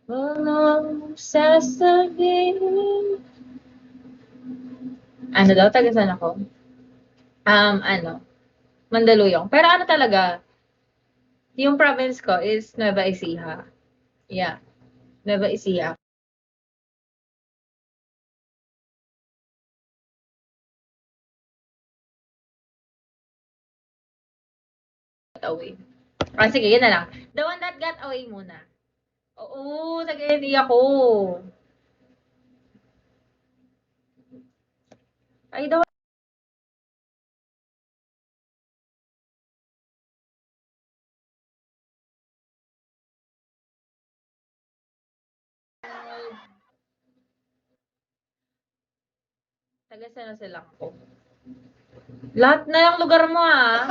Walang sasabihin. Ano daw? Taga saan ako? Ano? Mandaluyong. Pero ano talaga, yung province ko is Nueva Ecija. Yeah, Nueva Ecija. Away. Ah, sige, yun na lang. The one that got away muna. Oo, taga-ND ako. Ay, the taga San Jose lang ako. Lahat na yung lugar mo, ah.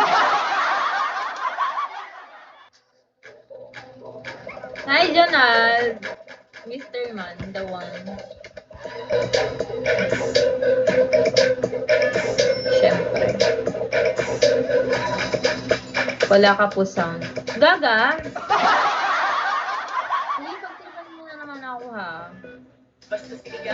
Hi, Jonald. Mr. Man, the one. Siyempre. Wala ka po sound. Gaga? Hindi, pagtripan mo na naman ako, ha? Basta sige.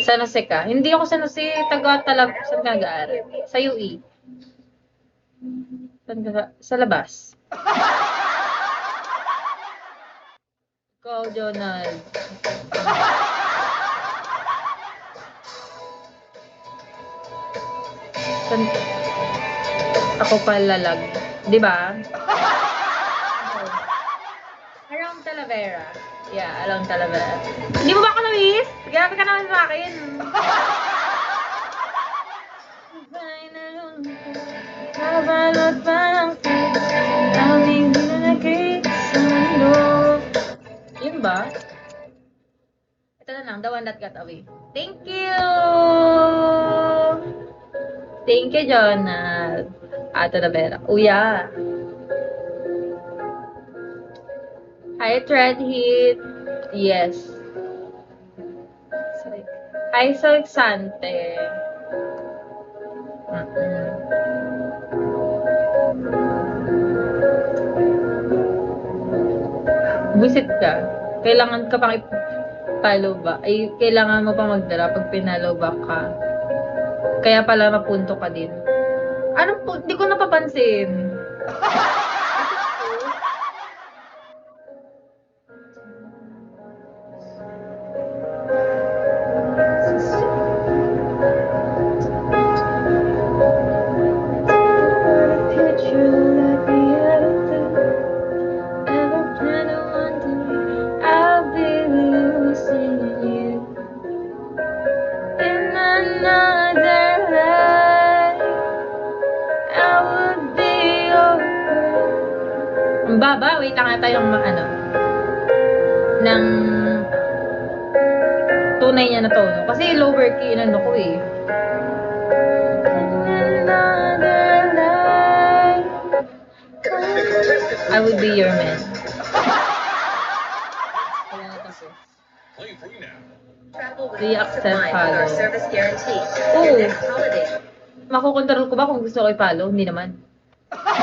San Jose ka? Hindi ako San Jose, saan ka nag-aaral? Sa UE. Saan ka, sa labas. Ikaw, Jonald. San, ako palalag. Di ba? Around Talavera. Yeah, around Talavera. Hindi mo ba ako na-miss? Grabe ka naman sa akin. Nabalot pa ng daming dinanagay sa mundo. Yun ba? Ito na lang, the one that got away. Thank you! Thank you, Jonah. Ato na Vera. Uya. Hi, Thread Hit. Yes. Hi, Soixante. Visit ka. Kailangan ka pang follow back. Ay, kailangan mo pang magdala pag pinalo back ka. Kaya pala mapunto ka din. Anong po? Hindi ko napapansin. Ang baba, wait lang ata yung ano, ng tunay niya na tono. Kasi lower key, inano ko eh. I would be your man. Do you accept follow? Oo. Makukontrol ko ba kung gusto ko i-follow? Hindi naman.